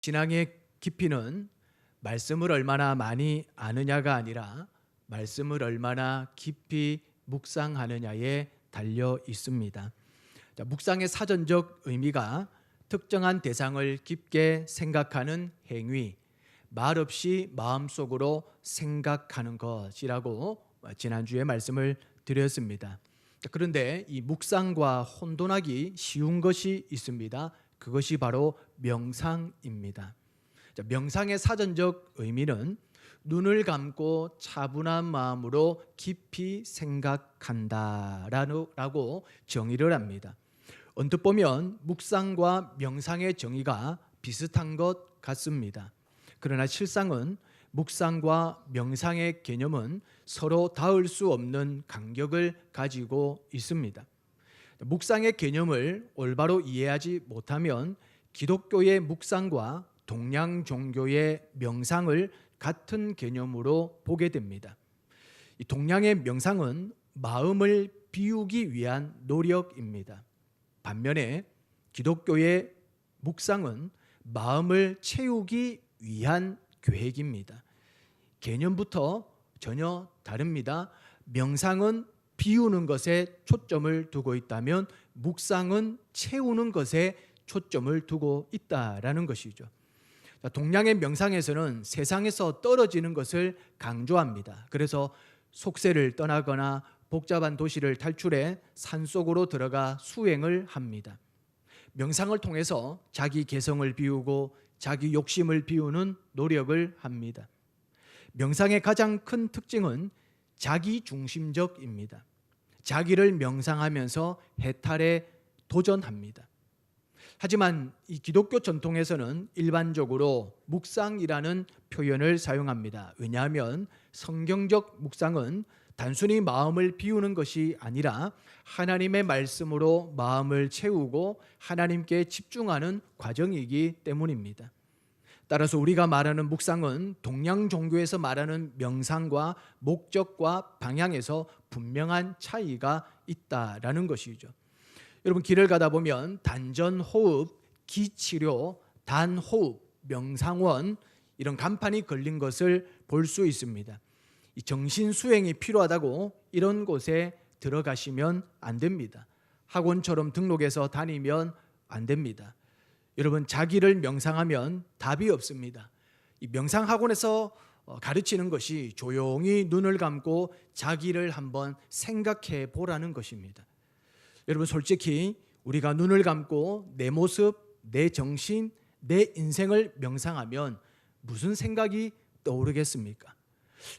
신앙의 깊이는 말씀을 얼마나 많이 아느냐가 아니라 말씀을 얼마나 깊이 묵상하느냐에 달려 있습니다. 묵상의 사전적 의미가 특정한 대상을 깊게 생각하는 행위, 말없이 마음속으로 생각하는 것이라고 지난주에 말씀을 드렸습니다. 그런데 이 묵상과 혼돈하기 쉬운 것이 있습니다. 그것이 바로 명상입니다. 명상의 사전적 의미는 눈을 감고 차분한 마음으로 깊이 생각한다라고 정의를 합니다. 언뜻 보면 묵상과 명상의 정의가 비슷한 것 같습니다. 그러나 실상은 묵상과 명상의 개념은 서로 닿을 수 없는 간격을 가지고 있습니다. 묵상의 개념을 올바로 이해하지 못하면 기독교의 묵상과 동양 종교의 명상을 같은 개념으로 보게 됩니다. 이 동양의 명상은 마음을 비우기 위한 노력입니다. 반면에 기독교의 묵상은 마음을 채우기 위한 계획입니다. 개념부터 전혀 다릅니다. 명상은 비우는 것에 초점을 두고 있다면 묵상은 채우는 것에 초점을 두고 있다라는 것이죠. 동양의 명상에서는 세상에서 떨어지는 것을 강조합니다. 그래서 속세를 떠나거나 복잡한 도시를 탈출해 산속으로 들어가 수행을 합니다. 명상을 통해서 자기 개성을 비우고 자기 욕심을 비우는 노력을 합니다. 명상의 가장 큰 특징은 자기 중심적입니다. 자기를 명상하면서 해탈에 도전합니다. 하지만 이 기독교 전통에서는 일반적으로 묵상이라는 표현을 사용합니다. 왜냐하면 성경적 묵상은 단순히 마음을 비우는 것이 아니라 하나님의 말씀으로 마음을 채우고 하나님께 집중하는 과정이기 때문입니다. 따라서 우리가 말하는 묵상은 동양 종교에서 말하는 명상과 목적과 방향에서 분명한 차이가 있다라는 것이죠. 여러분 길을 가다 보면 단전호흡, 기치료, 단호흡, 명상원 이런 간판이 걸린 것을 볼 수 있습니다. 정신수행이 필요하다고 이런 곳에 들어가시면 안 됩니다. 학원처럼 등록해서 다니면 안 됩니다. 여러분 자기를 명상하면 답이 없습니다. 이 명상학원에서 가르치는 것이 조용히 눈을 감고 자기를 한번 생각해 보라는 것입니다. 여러분 솔직히 우리가 눈을 감고 내 모습, 내 정신, 내 인생을 명상하면 무슨 생각이 떠오르겠습니까?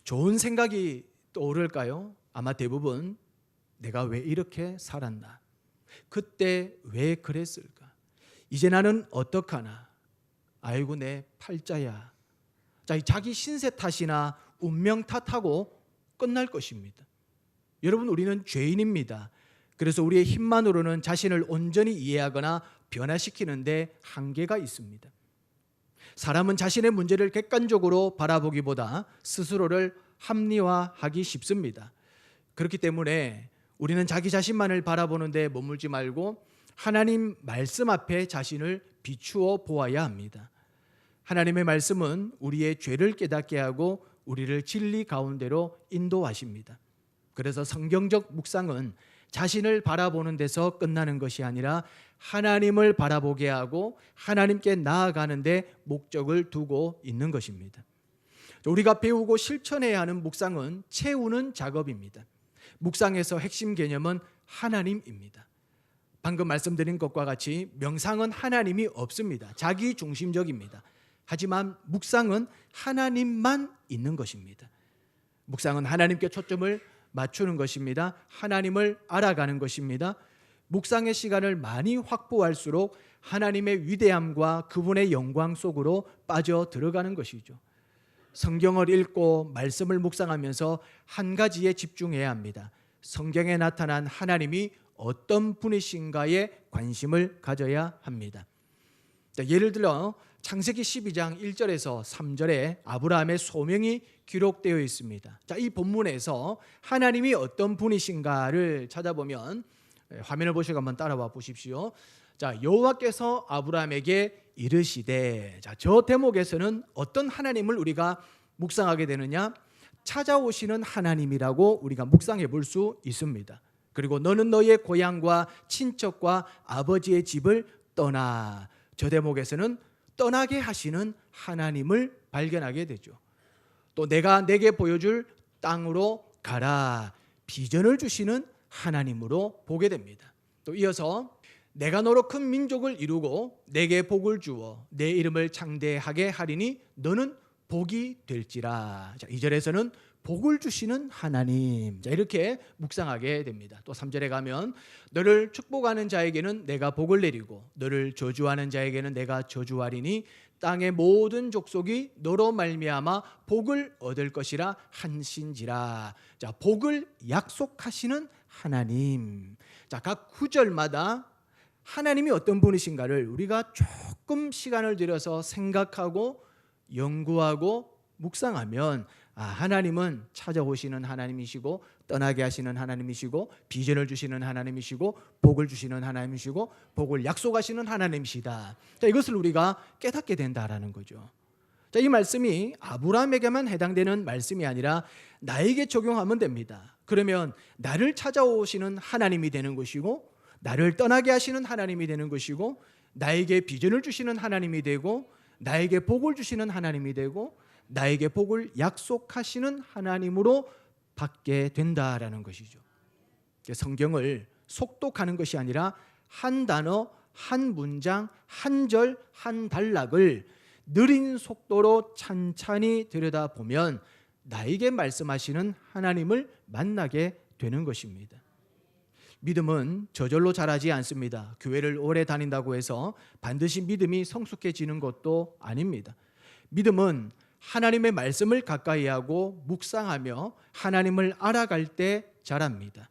좋은 생각이 떠오를까요? 아마 대부분 내가 왜 이렇게 살았나? 그때 왜 그랬을까? 이제 나는 어떡하나? 아이고 내 팔자야. 자, 자기 신세 탓이나 운명 탓하고 끝날 것입니다. 여러분 우리는 죄인입니다. 그래서 우리의 힘만으로는 자신을 온전히 이해하거나 변화시키는데 한계가 있습니다. 사람은 자신의 문제를 객관적으로 바라보기보다 스스로를 합리화하기 쉽습니다. 그렇기 때문에 우리는 자기 자신만을 바라보는데 머물지 말고 하나님 말씀 앞에 자신을 비추어 보아야 합니다. 하나님의 말씀은 우리의 죄를 깨닫게 하고 우리를 진리 가운데로 인도하십니다. 그래서 성경적 묵상은 자신을 바라보는 데서 끝나는 것이 아니라 하나님을 바라보게 하고 하나님께 나아가는 데 목적을 두고 있는 것입니다. 우리가 배우고 실천해야 하는 묵상은 채우는 작업입니다. 묵상에서 핵심 개념은 하나님입니다. 방금 말씀드린 것과 같이 명상은 하나님이 없습니다. 자기 중심적입니다. 하지만 묵상은 하나님만 있는 것입니다. 묵상은 하나님께 초점을 맞추는 것입니다. 하나님을 알아가는 것입니다. 묵상의 시간을 많이 확보할수록 하나님의 위대함과 그분의 영광 속으로 빠져 들어가는 것이죠. 성경을 읽고 말씀을 묵상하면서 한 가지에 집중해야 합니다. 성경에 나타난 하나님이 어떤 분이신가에 관심을 가져야 합니다. 자, 예를 들어 창세기 12장 1절에서 3절에 아브라함의 소명이 기록되어 있습니다. 자, 이 본문에서 하나님이 어떤 분이신가를 찾아보면 화면을 보시고 한번 따라와 보십시오. 자, 여호와께서 아브라함에게 이르시되, 자, 저 대목에서는 어떤 하나님을 우리가 묵상하게 되느냐? 찾아오시는 하나님이라고 우리가 묵상해 볼 수 있습니다. 그리고 너는 너의 고향과 친척과 아버지의 집을 떠나. 저 대목에서는 떠나게 하시는 하나님을 발견하게 되죠. 또 내가 내게 보여줄 땅으로 가라. 비전을 주시는 하나님으로 보게 됩니다. 또 이어서 내가 너로 큰 민족을 이루고 내게 복을 주어 내 이름을 창대하게 하리니 너는 복이 될지라. 자, 2절에서는 복을 주시는 하나님. 자, 이렇게 묵상하게 됩니다. 또 3절에 가면 너를 축복하는 자에게는 내가 복을 내리고 너를 저주하는 자에게는 내가 저주하리니 땅의 모든 족속이 너로 말미암아 복을 얻을 것이라 한신지라. 자, 복을 약속하시는 하나님. 자, 각 구절마다 하나님이 어떤 분이신가를 우리가 조금 시간을 들여서 생각하고 연구하고 묵상하면, 하나님은 찾아오시는 하나님이시고 떠나게 하시는 하나님이시고 비전을 주시는 하나님이시고 복을 주시는 하나님이시고 복을 약속하시는 하나님이시다. 자, 이것을 우리가 깨닫게 된다라는 거죠. 자, 이 말씀이 아브라함에게만 해당되는 말씀이 아니라 나에게 적용하면 됩니다. 그러면 나를 찾아오시는 하나님이 되는 것이고 나를 떠나게 하시는 하나님이 되는 것이고 나에게 비전을 주시는 하나님이 되고 나에게 복을 주시는 하나님이 되고 나에게 복을 약속하시는 하나님으로 받게 된다라는 것이죠. 성경을 속독하는 것이 아니라 한 단어, 한 문장, 한 절, 한 단락을 느린 속도로 찬찬히 들여다보면 나에게 말씀하시는 하나님을 만나게 되는 것입니다. 믿음은 저절로 자라지 않습니다. 교회를 오래 다닌다고 해서 반드시 믿음이 성숙해지는 것도 아닙니다. 믿음은 하나님의 말씀을 가까이 하고 묵상하며 하나님을 알아갈 때 자랍니다.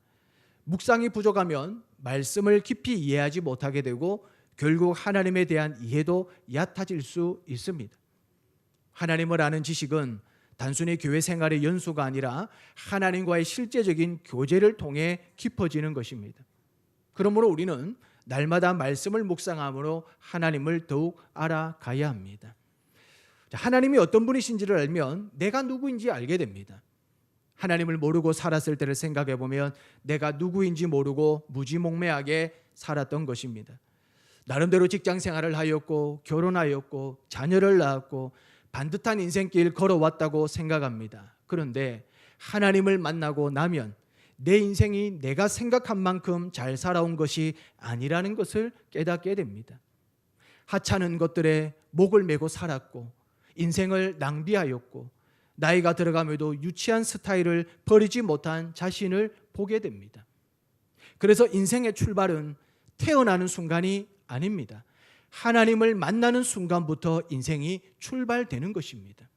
묵상이 부족하면 말씀을 깊이 이해하지 못하게 되고 결국 하나님에 대한 이해도 얕아질 수 있습니다. 하나님을 아는 지식은 단순히 교회 생활의 연수가 아니라 하나님과의 실제적인 교제를 통해 깊어지는 것입니다. 그러므로 우리는 날마다 말씀을 묵상함으로 하나님을 더욱 알아가야 합니다. 하나님이 어떤 분이신지를 알면 내가 누구인지 알게 됩니다. 하나님을 모르고 살았을 때를 생각해 보면 내가 누구인지 모르고 무지몽매하게 살았던 것입니다. 나름대로 직장 생활을 하였고 결혼하였고 자녀를 낳았고 반듯한 인생길 걸어왔다고 생각합니다. 그런데 하나님을 만나고 나면 내 인생이 내가 생각한 만큼 잘 살아온 것이 아니라는 것을 깨닫게 됩니다. 하찮은 것들에 목을 메고 살았고 인생을 낭비하였고 나이가 들어감에도 유치한 스타일을 버리지 못한 자신을 보게 됩니다. 그래서 인생의 출발은 태어나는 순간이 아닙니다. 하나님을 만나는 순간부터 인생이 출발되는 것입니다.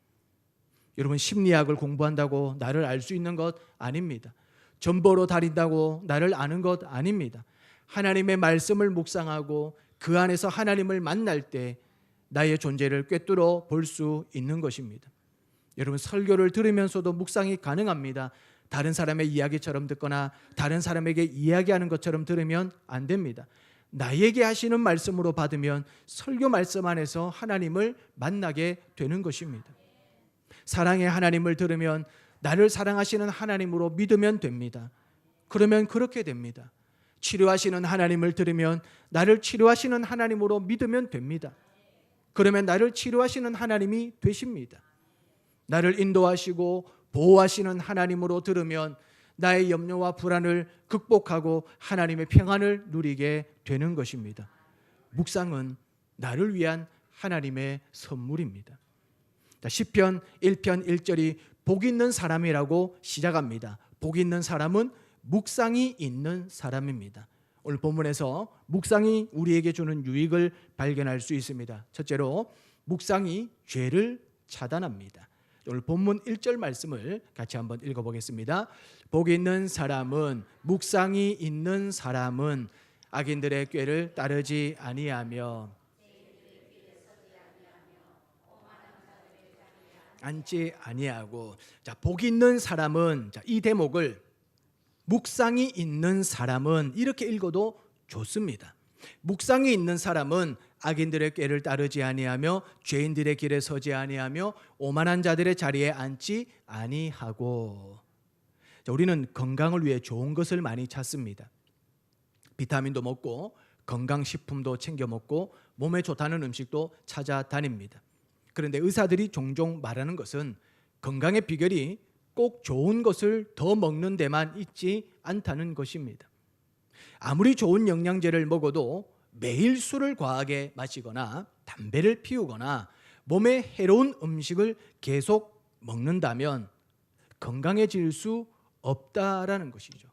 여러분, 심리학을 공부한다고 나를 알 수 있는 것 아닙니다. 전보로 다닌다고 나를 아는 것 아닙니다. 하나님의 말씀을 묵상하고 그 안에서 하나님을 만날 때 나의 존재를 꿰뚫어 볼 수 있는 것입니다. 여러분, 설교를 들으면서도 묵상이 가능합니다. 다른 사람의 이야기처럼 듣거나 다른 사람에게 이야기하는 것처럼 들으면 안 됩니다. 나에게 하시는 말씀으로 받으면 설교 말씀 안에서 하나님을 만나게 되는 것입니다. 사랑의 하나님을 들으면 나를 사랑하시는 하나님으로 믿으면 됩니다. 그러면 그렇게 됩니다. 치료하시는 하나님을 들으면 나를 치료하시는 하나님으로 믿으면 됩니다. 그러면 나를 치료하시는 하나님이 되십니다. 나를 인도하시고 보호하시는 하나님으로 들으면 나의 염려와 불안을 극복하고 하나님의 평안을 누리게 되는 것입니다. 묵상은 나를 위한 하나님의 선물입니다. 시편 1편 1절이 복 있는 사람이라고 시작합니다. 복 있는 사람은 묵상이 있는 사람입니다. 오늘 본문에서 묵상이 우리에게 주는 유익을 발견할 수 있습니다. 첫째로 묵상이 죄를 차단합니다. 오늘 본문 1절 말씀을 같이 한번 읽어보겠습니다. 복 있는 사람은, 묵상이 있는 사람은 악인들의 꾀를 따르지 아니하며 앉지 아니하고. 자, 복 있는 사람은, 이 대목을 묵상이 있는 사람은 이렇게 읽어도 좋습니다. 묵상이 있는 사람은 악인들의 꾀를 따르지 아니하며 죄인들의 길에 서지 아니하며 오만한 자들의 자리에 앉지 아니하고. 자, 우리는 건강을 위해 좋은 것을 많이 찾습니다. 비타민도 먹고 건강식품도 챙겨 먹고 몸에 좋다는 음식도 찾아다닙니다. 그런데 의사들이 종종 말하는 것은 건강의 비결이 꼭 좋은 것을 더 먹는 데만 있지 않다는 것입니다. 아무리 좋은 영양제를 먹어도 매일 술을 과하게 마시거나 담배를 피우거나 몸에 해로운 음식을 계속 먹는다면 건강해질 수 없다라는 것이죠.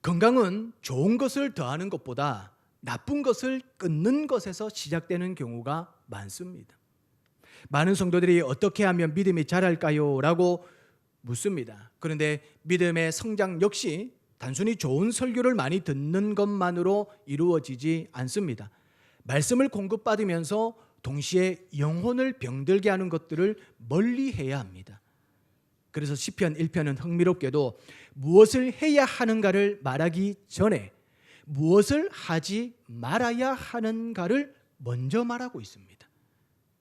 건강은 좋은 것을 더하는 것보다 나쁜 것을 끊는 것에서 시작되는 경우가 많습니다. 많은 성도들이 어떻게 하면 믿음이 자랄까요? 라고 묻습니다. 그런데 믿음의 성장 역시 단순히 좋은 설교를 많이 듣는 것만으로 이루어지지 않습니다. 말씀을 공급받으면서 동시에 영혼을 병들게 하는 것들을 멀리해야 합니다. 그래서 시편 1편은 흥미롭게도 무엇을 해야 하는가를 말하기 전에 무엇을 하지 말아야 하는가를 먼저 말하고 있습니다.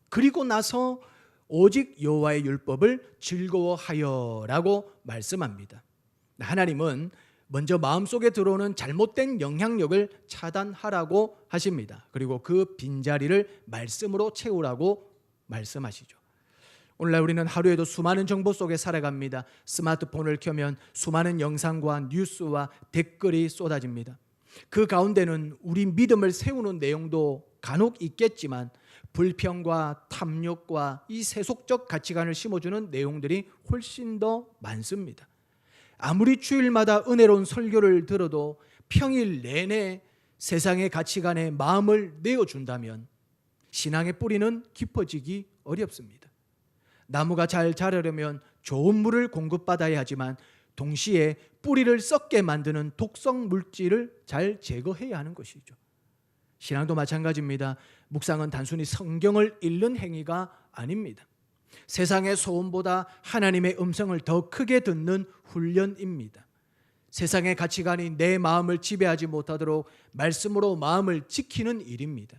그리고 나서 오직 여호와의 율법을 즐거워하여라고 말씀합니다. 하나님은 먼저 마음속에 들어오는 잘못된 영향력을 차단하라고 하십니다. 그리고 그 빈자리를 말씀으로 채우라고 말씀하시죠. 오늘날 우리는 하루에도 수많은 정보 속에 살아갑니다. 스마트폰을 켜면 수많은 영상과 뉴스와 댓글이 쏟아집니다. 그 가운데는 우리 믿음을 세우는 내용도 간혹 있겠지만 불평과 탐욕과 이 세속적 가치관을 심어주는 내용들이 훨씬 더 많습니다. 아무리 주일마다 은혜로운 설교를 들어도 평일 내내 세상의 가치관에 마음을 내어준다면 신앙의 뿌리는 깊어지기 어렵습니다. 나무가 잘 자라려면 좋은 물을 공급받아야 하지만 동시에 뿌리를 썩게 만드는 독성 물질을 잘 제거해야 하는 것이죠. 신앙도 마찬가지입니다. 묵상은 단순히 성경을 읽는 행위가 아닙니다. 세상의 소음보다 하나님의 음성을 더 크게 듣는 훈련입니다. 세상의 가치관이 내 마음을 지배하지 못하도록 말씀으로 마음을 지키는 일입니다.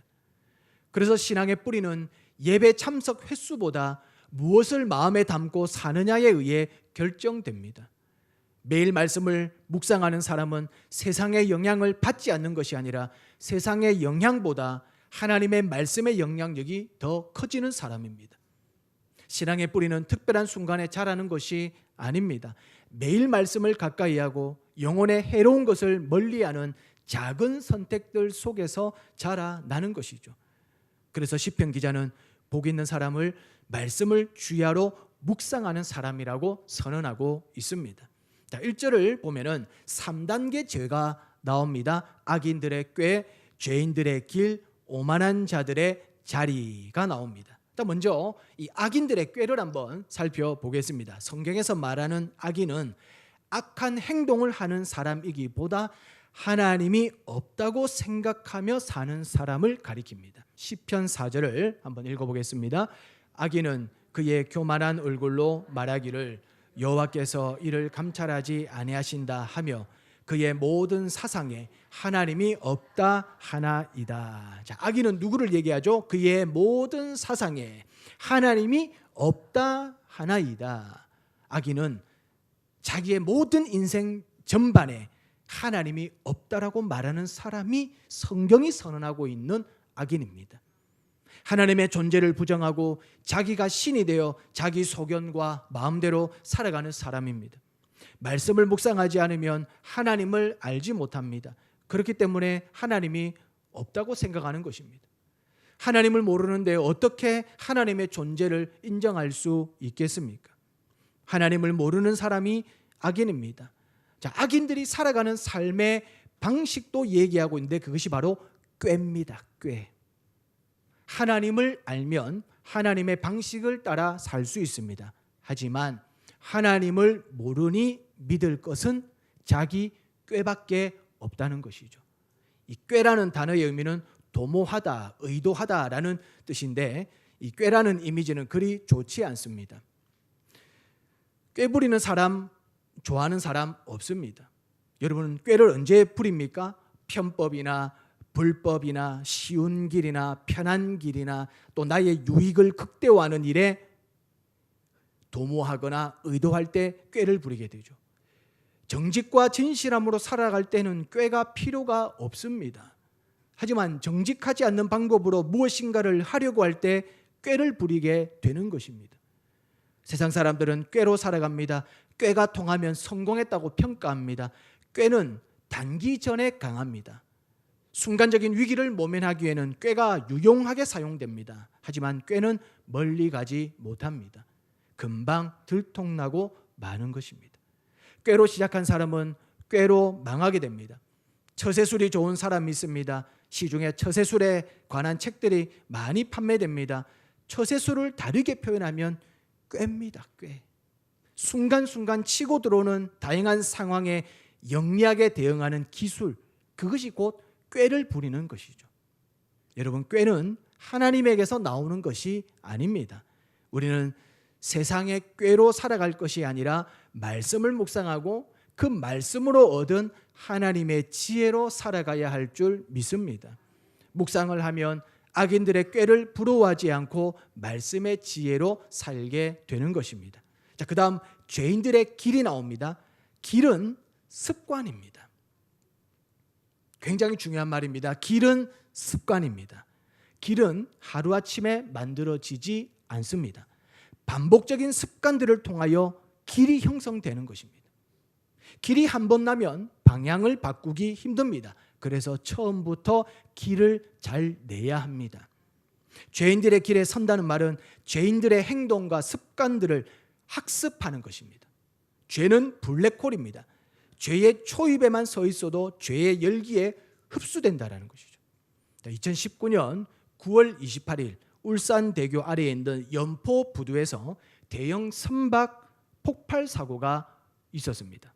그래서 신앙의 뿌리는 예배 참석 횟수보다 무엇을 마음에 담고 사느냐에 의해 결정됩니다. 매일 말씀을 묵상하는 사람은 세상의 영향을 받지 않는 것이 아니라 세상의 영향보다 하나님의 말씀의 영향력이 더 커지는 사람입니다. 신앙의 뿌리는 특별한 순간에 자라는 것이 아닙니다. 매일 말씀을 가까이 하고 영혼의 해로운 것을 멀리하는 작은 선택들 속에서 자라나는 것이죠. 그래서 시편 기자는 복 있는 사람을 말씀을 주야로 묵상하는 사람이라고 선언하고 있습니다. 자, 1절을 보면은 3단계 죄가 나옵니다. 악인들의 꾀, 죄인들의 길, 오만한 자들의 자리가 나옵니다. 먼저 이 악인들의 꾀를 한번 살펴보겠습니다. 성경에서 말하는 악인은 악한 행동을 하는 사람이기보다 하나님이 없다고 생각하며 사는 사람을 가리킵니다. 시편 4절을 한번 읽어보겠습니다. 악인은 그의 교만한 얼굴로 말하기를 여호와께서 이를 감찰하지 아니하신다 하며 그의 모든 사상에 하나님이 없다 하나이다. 자, 악인은 누구를 얘기하죠? 그의 모든 사상에 하나님이 없다 하나이다. 악인은 자기의 모든 인생 전반에 하나님이 없다라고 말하는 사람이 성경이 선언하고 있는 악인입니다. 하나님의 존재를 부정하고 자기가 신이 되어 자기 소견과 마음대로 살아가는 사람입니다. 말씀을 묵상하지 않으면 하나님을 알지 못합니다. 그렇기 때문에 하나님이 없다고 생각하는 것입니다. 하나님을 모르는데 어떻게 하나님의 존재를 인정할 수 있겠습니까? 하나님을 모르는 사람이 악인입니다. 자, 악인들이 살아가는 삶의 방식도 얘기하고 있는데 그것이 바로 꾀입니다. 꾀. 하나님을 알면 하나님의 방식을 따라 살 수 있습니다. 하지만 하나님을 모르니 믿을 것은 자기 꾀밖에 없다는 것이죠. 이 꾀라는 단어의 의미는 도모하다, 의도하다라는 뜻인데 이 꾀라는 이미지는 그리 좋지 않습니다. 꾀 부리는 사람, 좋아하는 사람 없습니다. 여러분은 꾀를 언제 부립니까? 편법이나 불법이나 쉬운 길이나 편한 길이나 또 나의 유익을 극대화하는 일에 도모하거나 의도할 때 꾀를 부리게 되죠. 정직과 진실함으로 살아갈 때는 꾀가 필요가 없습니다. 하지만 정직하지 않는 방법으로 무엇인가를 하려고 할 때 꾀를 부리게 되는 것입니다. 세상 사람들은 꾀로 살아갑니다. 꾀가 통하면 성공했다고 평가합니다. 꾀는 단기 전에 강합니다. 순간적인 위기를 모면하기에는 꾀가 유용하게 사용됩니다. 하지만 꾀는 멀리 가지 못합니다. 금방 들통나고 마는 것입니다. 꾀로 시작한 사람은 꾀로 망하게 됩니다. 처세술이 좋은 사람이 있습니다. 시중에 처세술에 관한 책들이 많이 판매됩니다. 처세술을 다르게 표현하면 꾀입니다. 꾀. 순간순간 치고 들어오는 다양한 상황에 영리하게 대응하는 기술, 그것이 곧 꾀를 부리는 것이죠. 여러분, 꾀는 하나님에게서 나오는 것이 아닙니다. 우리는 세상의 꾀로 살아갈 것이 아니라 말씀을 묵상하고 그 말씀으로 얻은 하나님의 지혜로 살아가야 할 줄 믿습니다. 묵상을 하면 악인들의 꾀를 부러워하지 않고 말씀의 지혜로 살게 되는 것입니다. 자, 그다음 죄인들의 길이 나옵니다. 길은 습관입니다. 굉장히 중요한 말입니다. 길은 습관입니다. 길은 하루아침에 만들어지지 않습니다. 반복적인 습관들을 통하여 길이 형성되는 것입니다. 길이 한 번 나면 방향을 바꾸기 힘듭니다. 그래서 처음부터 길을 잘 내야 합니다. 죄인들의 길에 선다는 말은 죄인들의 행동과 습관들을 학습하는 것입니다. 죄는 블랙홀입니다. 죄의 초입에만 서 있어도 죄의 열기에 흡수된다는 것이죠. 2019년 9월 28일 울산대교 아래에 있는 연포부두에서 대형 선박 폭발 사고가 있었습니다.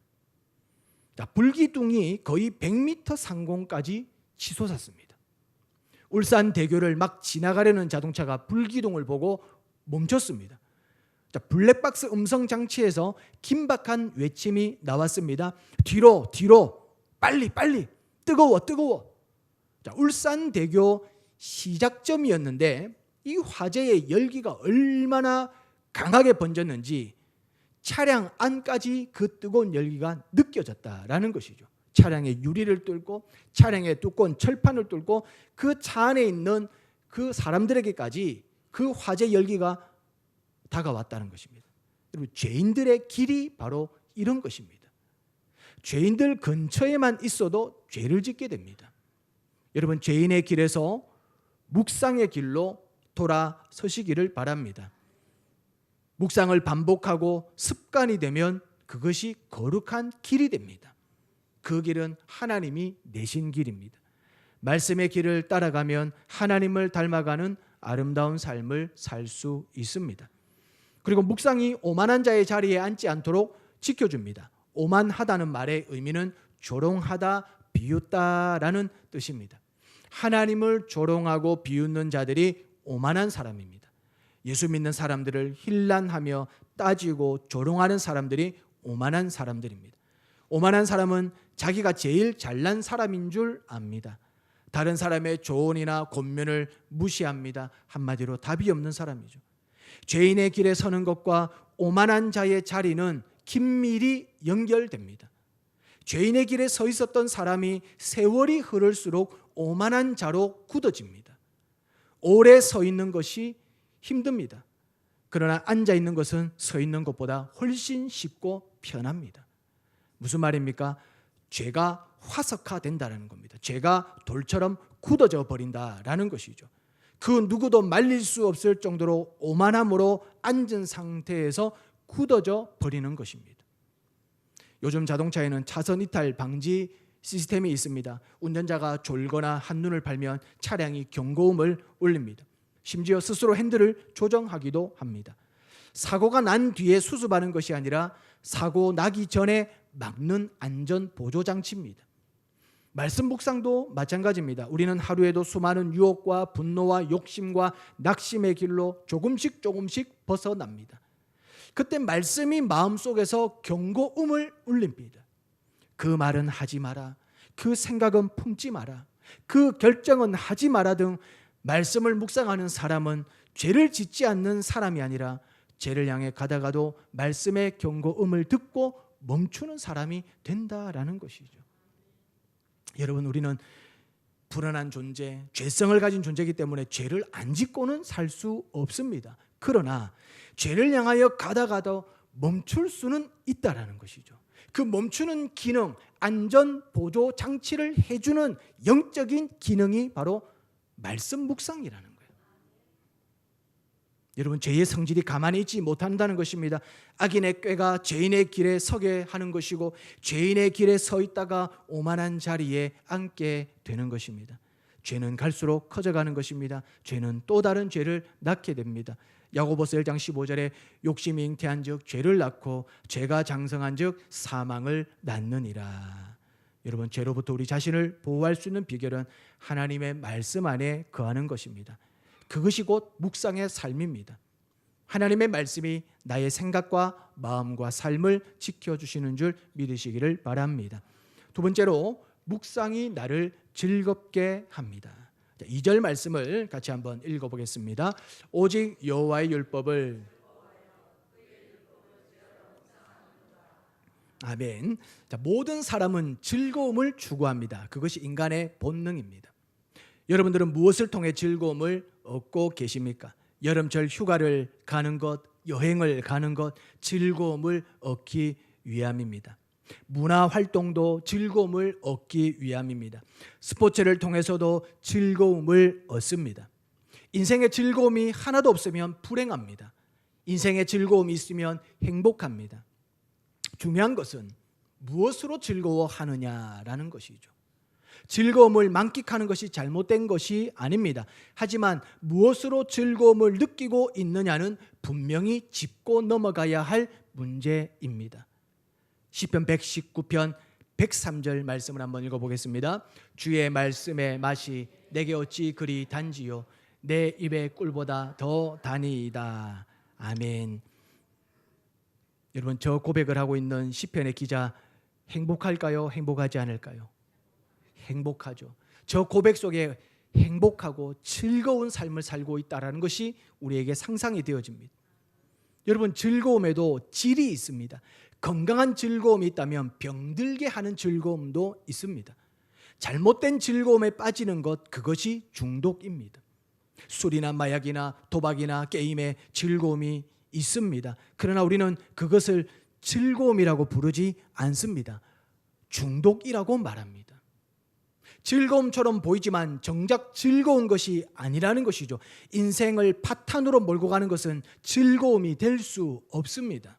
불기둥이 거의 100m 상공까지 치솟았습니다. 울산대교를 막 지나가려는 자동차가 불기둥을 보고 멈췄습니다. 블랙박스 음성 장치에서 긴박한 외침이 나왔습니다. 뒤로, 뒤로, 빨리, 빨리, 뜨거워, 뜨거워. 울산대교 시작점이었는데 이 화재의 열기가 얼마나 강하게 번졌는지 차량 안까지 그 뜨거운 열기가 느껴졌다라는 것이죠. 차량의 유리를 뚫고 차량의 두꺼운 철판을 뚫고 그 차 안에 있는 그 사람들에게까지 그 화재 열기가 다가왔다는 것입니다. 여러분, 죄인들의 길이 바로 이런 것입니다. 죄인들 근처에만 있어도 죄를 짓게 됩니다. 여러분, 죄인의 길에서 묵상의 길로 돌아서시기를 바랍니다. 묵상을 반복하고 습관이 되면 그것이 거룩한 길이 됩니다. 그 길은 하나님이 내신 길입니다. 말씀의 길을 따라가면 하나님을 닮아가는 아름다운 삶을 살 수 있습니다. 그리고 묵상이 오만한 자의 자리에 앉지 않도록 지켜줍니다. 오만하다는 말의 의미는 조롱하다, 비웃다라는 뜻입니다. 하나님을 조롱하고 비웃는 자들이 오만한 사람입니다. 예수 믿는 사람들을 힐난하며 따지고 조롱하는 사람들이 오만한 사람들입니다. 오만한 사람은 자기가 제일 잘난 사람인 줄 압니다. 다른 사람의 조언이나 권면을 무시합니다. 한마디로 답이 없는 사람이죠. 죄인의 길에 서는 것과 오만한 자의 자리는 긴밀히 연결됩니다. 죄인의 길에 서 있었던 사람이 세월이 흐를수록 오만한 자로 굳어집니다. 오래 서 있는 것이 힘듭니다. 그러나 앉아 있는 것은 서 있는 것보다 훨씬 쉽고 편합니다. 무슨 말입니까? 죄가 화석화된다는 겁니다. 죄가 돌처럼 굳어져 버린다라는 것이죠. 그 누구도 말릴 수 없을 정도로 오만함으로 앉은 상태에서 굳어져 버리는 것입니다. 요즘 자동차에는 차선 이탈 방지 시스템이 있습니다. 운전자가 졸거나 한눈을 팔면 차량이 경고음을 울립니다. 심지어 스스로 핸들을 조정하기도 합니다. 사고가 난 뒤에 수습하는 것이 아니라 사고 나기 전에 막는 안전 보조 장치입니다. 말씀 묵상도 마찬가지입니다. 우리는 하루에도 수많은 유혹과 분노와 욕심과 낙심의 길로 조금씩 벗어납니다. 그때 말씀이 마음속에서 경고음을 울립니다. 그 말은 하지 마라, 그 생각은 품지 마라, 그 결정은 하지 마라 등 말씀을 묵상하는 사람은 죄를 짓지 않는 사람이 아니라 죄를 향해 가다가도 말씀의 경고음을 듣고 멈추는 사람이 된다라는 것이죠. 여러분, 우리는 불안한 존재, 죄성을 가진 존재이기 때문에 죄를 안 짓고는 살 수 없습니다. 그러나 죄를 향하여 가다가도 멈출 수는 있다라는 것이죠. 그 멈추는 기능, 안전 보조 장치를 해주는 영적인 기능이 바로 말씀 묵상이라는 거예요. 여러분, 죄의 성질이 가만히 있지 못한다는 것입니다. 악인의 꾀가 죄인의 길에 서게 하는 것이고, 죄인의 길에 서 있다가 오만한 자리에 앉게 되는 것입니다. 죄는 갈수록 커져가는 것입니다. 죄는 또 다른 죄를 낳게 됩니다. 야고보서 1장 15절에 욕심이 잉태한즉 죄를 낳고 죄가 장성한즉 사망을 낳느니라. 여러분, 죄로부터 우리 자신을 보호할 수 있는 비결은 하나님의 말씀 안에 거하는 것입니다. 그것이 곧 묵상의 삶입니다. 하나님의 말씀이 나의 생각과 마음과 삶을 지켜주시는 줄 믿으시기를 바랍니다. 두 번째로, 묵상이 나를 즐겁게 합니다. 2절 말씀을 같이 한번 읽어보겠습니다. 오직 여호와의 율법을, 아멘. 모든 사람은 즐거움을 추구합니다. 그것이 인간의 본능입니다. 여러분들은 무엇을 통해 즐거움을 얻고 계십니까? 여름철 휴가를 가는 것, 여행을 가는 것, 즐거움을 얻기 위함입니다. 문화 활동도 즐거움을 얻기 위함입니다. 스포츠를 통해서도 즐거움을 얻습니다. 인생의 즐거움이 하나도 없으면 불행합니다. 인생의 즐거움이 있으면 행복합니다. 중요한 것은 무엇으로 즐거워하느냐라는 것이죠. 즐거움을 만끽하는 것이 잘못된 것이 아닙니다. 하지만 무엇으로 즐거움을 느끼고 있느냐는 분명히 짚고 넘어가야 할 문제입니다. 시편 119편 103절 말씀을 한번 읽어보겠습니다. 주의 말씀의 맛이 내게 어찌 그리 단지요, 내 입의 꿀보다 더 다니이다. 아멘. 여러분, 저 고백을 하고 있는 시편의 기자 행복할까요? 행복하지 않을까요? 행복하죠. 저 고백 속에 행복하고 즐거운 삶을 살고 있다는 것이 우리에게 상상이 되어집니다. 여러분, 즐거움에도 질이 있습니다. 건강한 즐거움이 있다면 병들게 하는 즐거움도 있습니다. 잘못된 즐거움에 빠지는 것, 그것이 중독입니다. 술이나 마약이나 도박이나 게임에 즐거움이 있습니다. 그러나 우리는 그것을 즐거움이라고 부르지 않습니다. 중독이라고 말합니다. 즐거움처럼 보이지만 정작 즐거운 것이 아니라는 것이죠. 인생을 파탄으로 몰고 가는 것은 즐거움이 될 수 없습니다.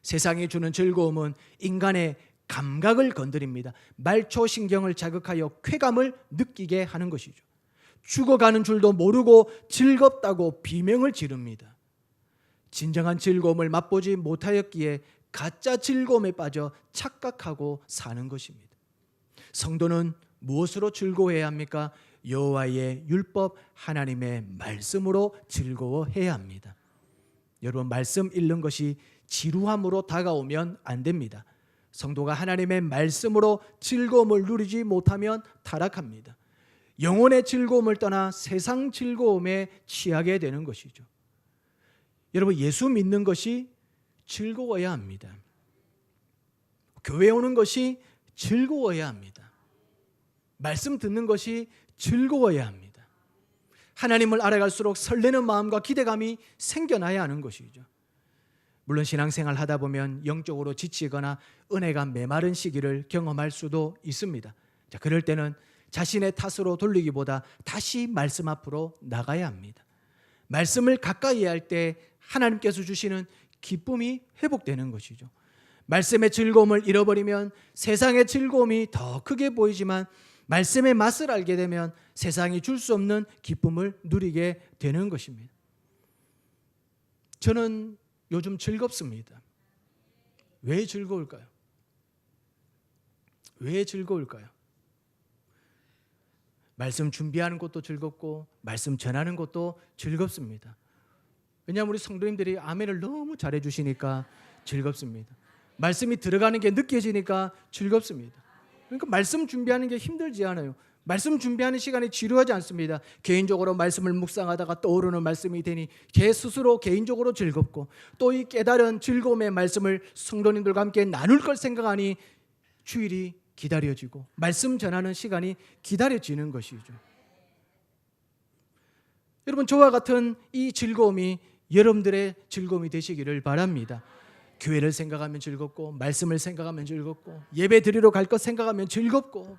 세상이 주는 즐거움은 인간의 감각을 건드립니다. 말초신경을 자극하여 쾌감을 느끼게 하는 것이죠. 죽어가는 줄도 모르고 즐겁다고 비명을 지릅니다. 진정한 즐거움을 맛보지 못하였기에 가짜 즐거움에 빠져 착각하고 사는 것입니다. 성도는 무엇으로 즐거워해야 합니까? 여호와의 율법, 하나님의 말씀으로 즐거워해야 합니다. 여러분, 말씀 읽는 것이 지루함으로 다가오면 안 됩니다. 성도가 하나님의 말씀으로 즐거움을 누리지 못하면 타락합니다. 영혼의 즐거움을 떠나 세상 즐거움에 취하게 되는 것이죠. 여러분, 예수 믿는 것이 즐거워야 합니다. 교회 오는 것이 즐거워야 합니다. 말씀 듣는 것이 즐거워야 합니다. 하나님을 알아갈수록 설레는 마음과 기대감이 생겨나야 하는 것이죠. 물론 신앙생활 하다 보면 영적으로 지치거나 은혜가 메마른 시기를 경험할 수도 있습니다. 자, 그럴 때는 자신의 탓으로 돌리기보다 다시 말씀 앞으로 나가야 합니다. 말씀을 가까이 할 때 하나님께서 주시는 기쁨이 회복되는 것이죠. 말씀의 즐거움을 잃어버리면 세상의 즐거움이 더 크게 보이지만 말씀의 맛을 알게 되면 세상이 줄 수 없는 기쁨을 누리게 되는 것입니다. 저는 요즘 즐겁습니다. 왜 즐거울까요? 왜 즐거울까요? 말씀 준비하는 것도 즐겁고 말씀 전하는 것도 즐겁습니다. 왜냐하면 우리 성도님들이 아멘을 너무 잘해 주시니까 즐겁습니다. 말씀이 들어가는 게 느껴지니까 즐겁습니다. 그러니까 말씀 준비하는 게 힘들지 않아요. 말씀 준비하는 시간이 지루하지 않습니다. 개인적으로 말씀을 묵상하다가 떠오르는 말씀이 되니 제 스스로 개인적으로 즐겁고, 또 이 깨달은 즐거움의 말씀을 성도님들과 함께 나눌 걸 생각하니 주일이 기다려지고 말씀 전하는 시간이 기다려지는 것이죠. 여러분, 저와 같은 이 즐거움이 여러분들의 즐거움이 되시기를 바랍니다. 교회를 생각하면 즐겁고, 말씀을 생각하면 즐겁고, 예배 드리러 갈 것 생각하면 즐겁고,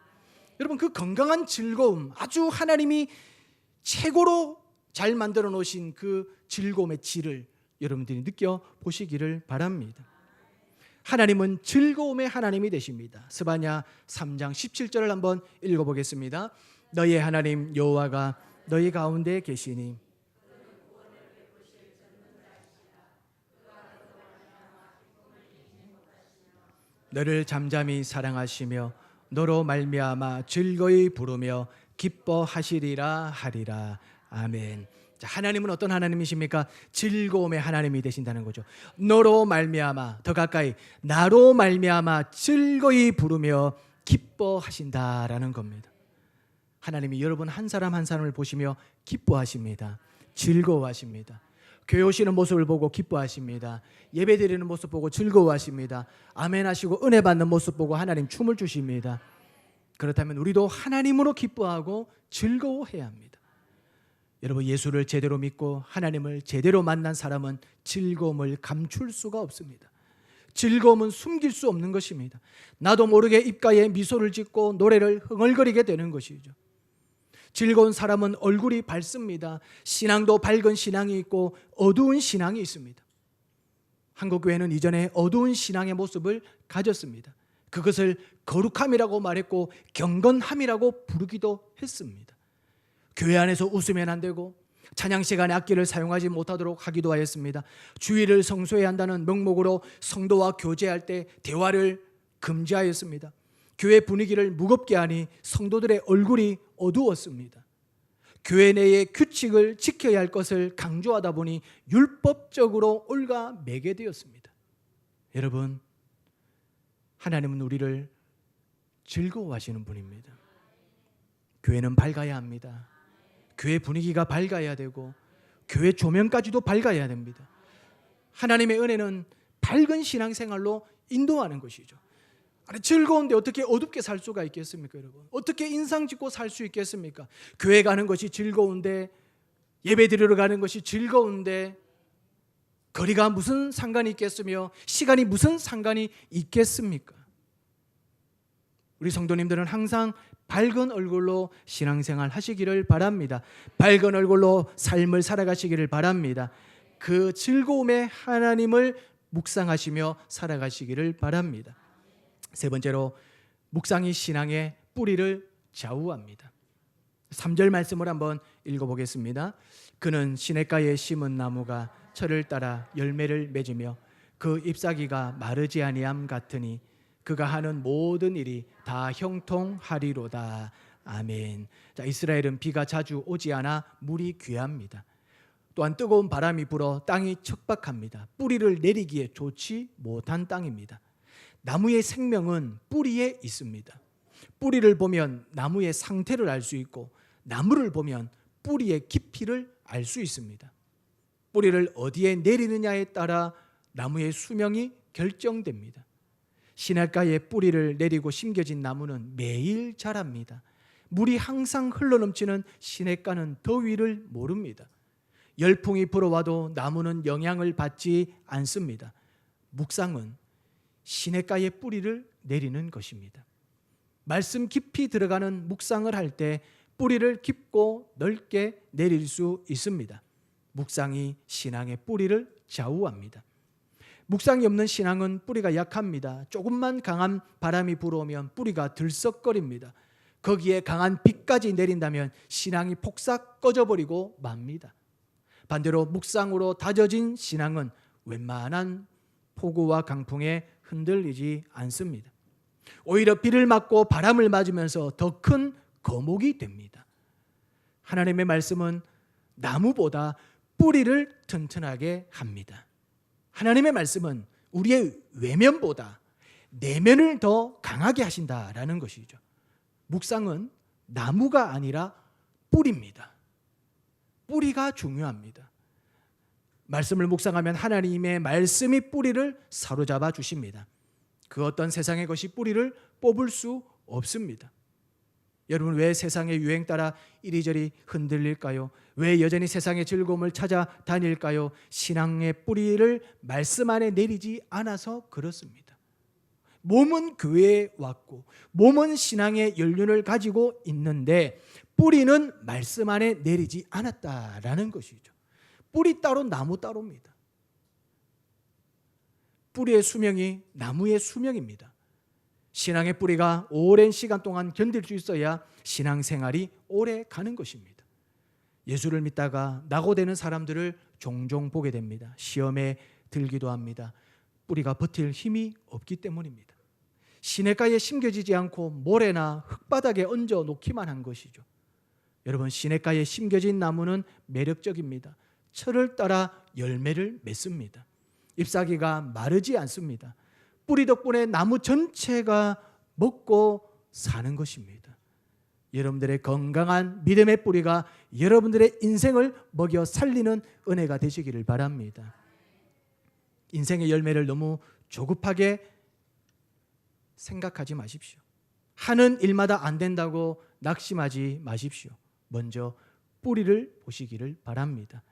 여러분, 그 건강한 즐거움, 아주 하나님이 최고로 잘 만들어 놓으신 그 즐거움의 질을 여러분들이 느껴보시기를 바랍니다. 하나님은 즐거움의 하나님이 되십니다. 스바냐 3장 17절을 한번 읽어보겠습니다. 너희의 하나님 여호와가 너희 가운데 계시니 너를 잠잠히 사랑하시며 너로 말미암아 즐거이 부르며 기뻐하시리라 하리라. 아멘. 자, 하나님은 어떤 하나님이십니까? 즐거움의 하나님이 되신다는 거죠. 너로 말미암아, 더 가까이, 나로 말미암아 즐거이 부르며 기뻐하신다라는 겁니다. 하나님이 여러분 한 사람 한 사람을 보시며 기뻐하십니다. 즐거워하십니다. 교회 오시는 모습을 보고 기뻐하십니다. 예배 드리는 모습 보고 즐거워하십니다. 아멘 하시고 은혜 받는 모습 보고 하나님 춤을 주십니다. 그렇다면 우리도 하나님으로 기뻐하고 즐거워해야 합니다. 여러분, 예수를 제대로 믿고 하나님을 제대로 만난 사람은 즐거움을 감출 수가 없습니다. 즐거움은 숨길 수 없는 것입니다. 나도 모르게 입가에 미소를 짓고 노래를 흥얼거리게 되는 것이죠. 즐거운 사람은 얼굴이 밝습니다. 신앙도 밝은 신앙이 있고 어두운 신앙이 있습니다. 한국교회는 이전에 어두운 신앙의 모습을 가졌습니다. 그것을 거룩함이라고 말했고 경건함이라고 부르기도 했습니다. 교회 안에서 웃으면 안 되고 찬양 시간에 악기를 사용하지 못하도록 하기도 하였습니다. 주일을 성수해야 한다는 명목으로 성도와 교제할 때 대화를 금지하였습니다. 교회 분위기를 무겁게 하니 성도들의 얼굴이 어두웠습니다. 교회 내의 규칙을 지켜야 할 것을 강조하다 보니 율법적으로 올가매게 되었습니다. 여러분, 하나님은 우리를 즐거워하시는 분입니다. 교회는 밝아야 합니다. 교회 분위기가 밝아야 되고 교회 조명까지도 밝아야 됩니다. 하나님의 은혜는 밝은 신앙생활로 인도하는 것이죠. 아니, 즐거운데 어떻게 어둡게 살 수가 있겠습니까, 여러분? 어떻게 인상 짓고 살 수 있겠습니까? 교회 가는 것이 즐거운데, 예배 드리러 가는 것이 즐거운데 거리가 무슨 상관이 있겠으며 시간이 무슨 상관이 있겠습니까? 우리 성도님들은 항상 밝은 얼굴로 신앙생활 하시기를 바랍니다. 밝은 얼굴로 삶을 살아가시기를 바랍니다. 그 즐거움의 하나님을 묵상하시며 살아가시기를 바랍니다. 세 번째로, 묵상이 신앙의 뿌리를 좌우합니다. 3절 말씀을 한번 읽어보겠습니다. 그는 시냇가에 심은 나무가 철을 따라 열매를 맺으며 그 잎사귀가 마르지 아니함 같으니 그가 하는 모든 일이 다 형통하리로다. 아멘. 자, 이스라엘은 비가 자주 오지 않아 물이 귀합니다. 또한 뜨거운 바람이 불어 땅이 척박합니다. 뿌리를 내리기에 좋지 못한 땅입니다. 나무의 생명은 뿌리에 있습니다. 뿌리를 보면 나무의 상태를 알 수 있고 나무를 보면 뿌리의 깊이를 알 수 있습니다. 뿌리를 어디에 내리느냐에 따라 나무의 수명이 결정됩니다. 시냇가에 뿌리를 내리고 심겨진 나무는 매일 자랍니다. 물이 항상 흘러넘치는 시냇가는 더위를 모릅니다. 열풍이 불어와도 나무는 영향을 받지 않습니다. 묵상은 시냇가에 뿌리를 내리는 것입니다. 말씀 깊이 들어가는 묵상을 할 때 뿌리를 깊고 넓게 내릴 수 있습니다. 묵상이 신앙의 뿌리를 좌우합니다. 묵상이 없는 신앙은 뿌리가 약합니다. 조금만 강한 바람이 불어오면 뿌리가 들썩거립니다. 거기에 강한 비까지 내린다면 신앙이 폭삭 꺼져버리고 맙니다. 반대로 묵상으로 다져진 신앙은 웬만한 폭우와 강풍에 흔들리지 않습니다. 오히려 비를 맞고 바람을 맞으면서 더 큰 거목이 됩니다. 하나님의 말씀은 나무보다 뿌리를 튼튼하게 합니다. 하나님의 말씀은 우리의 외면보다 내면을 더 강하게 하신다라는 것이죠. 묵상은 나무가 아니라 뿌리입니다. 뿌리가 중요합니다. 말씀을 묵상하면 하나님의 말씀이 뿌리를 사로잡아 주십니다. 그 어떤 세상의 것이 뿌리를 뽑을 수 없습니다. 여러분, 왜 세상의 유행 따라 이리저리 흔들릴까요? 왜 여전히 세상의 즐거움을 찾아다닐까요? 신앙의 뿌리를 말씀 안에 내리지 않아서 그렇습니다. 몸은 교회에 왔고 몸은 신앙의 연륜을 가지고 있는데 뿌리는 말씀 안에 내리지 않았다라는 것이죠. 뿌리 따로 나무 따로입니다. 뿌리의 수명이 나무의 수명입니다. 신앙의 뿌리가 오랜 시간 동안 견딜 수 있어야 신앙생활이 오래 가는 것입니다. 예수를 믿다가 낙오되는 사람들을 종종 보게 됩니다. 시험에 들기도 합니다. 뿌리가 버틸 힘이 없기 때문입니다. 시냇가에 심겨지지 않고 모래나 흙바닥에 얹어 놓기만 한 것이죠. 여러분, 시냇가에 심겨진 나무는 매력적입니다. 철을 따라 열매를 맺습니다. 잎사귀가 마르지 않습니다. 뿌리 덕분에 나무 전체가 먹고 사는 것입니다. 여러분들의 건강한 믿음의 뿌리가 여러분들의 인생을 먹여 살리는 은혜가 되시기를 바랍니다. 인생의 열매를 너무 조급하게 생각하지 마십시오. 하는 일마다 안 된다고 낙심하지 마십시오. 먼저 뿌리를 보시기를 바랍니다.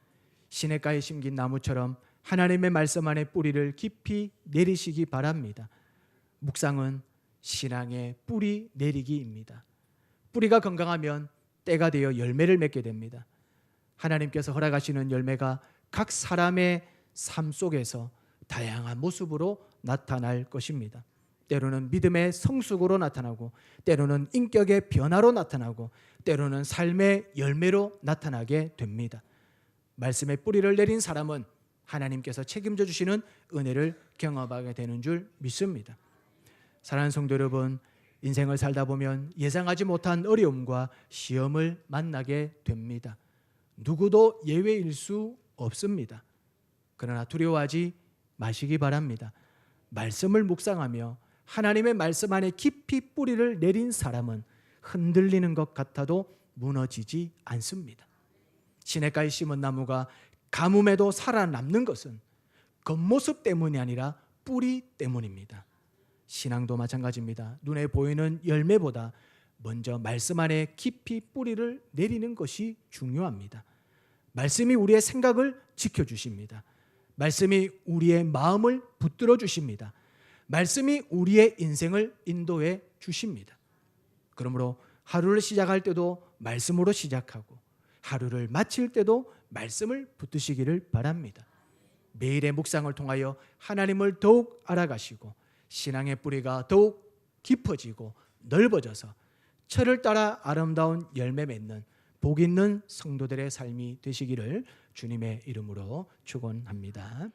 시냇가에 심긴 나무처럼 하나님의 말씀 안에 뿌리를 깊이 내리시기 바랍니다. 묵상은 신앙의 뿌리 내리기입니다. 뿌리가 건강하면 때가 되어 열매를 맺게 됩니다. 하나님께서 허락하시는 열매가 각 사람의 삶 속에서 다양한 모습으로 나타날 것입니다. 때로는 믿음의 성숙으로 나타나고, 때로는 인격의 변화로 나타나고, 때로는 삶의 열매로 나타나게 됩니다. 말씀의 뿌리를 내린 사람은 하나님께서 책임져 주시는 은혜를 경험하게 되는 줄 믿습니다. 사랑하는 성도 여러분, 인생을 살다 보면 예상하지 못한 어려움과 시험을 만나게 됩니다. 누구도 예외일 수 없습니다. 그러나 두려워하지 마시기 바랍니다. 말씀을 묵상하며 하나님의 말씀 안에 깊이 뿌리를 내린 사람은 흔들리는 것 같아도 무너지지 않습니다. 시냇가에 심은 나무가 가뭄에도 살아남는 것은 겉모습 때문이 아니라 뿌리 때문입니다. 신앙도 마찬가지입니다. 눈에 보이는 열매보다 먼저 말씀 안에 깊이 뿌리를 내리는 것이 중요합니다. 말씀이 우리의 생각을 지켜주십니다. 말씀이 우리의 마음을 붙들어 주십니다. 말씀이 우리의 인생을 인도해 주십니다. 그러므로 하루를 시작할 때도 말씀으로 시작하고 하루를 마칠 때도 말씀을 붙드시기를 바랍니다. 매일의 묵상을 통하여 하나님을 더욱 알아가시고 신앙의 뿌리가 더욱 깊어지고 넓어져서 철을 따라 아름다운 열매 맺는 복 있는 성도들의 삶이 되시기를 주님의 이름으로 축원합니다.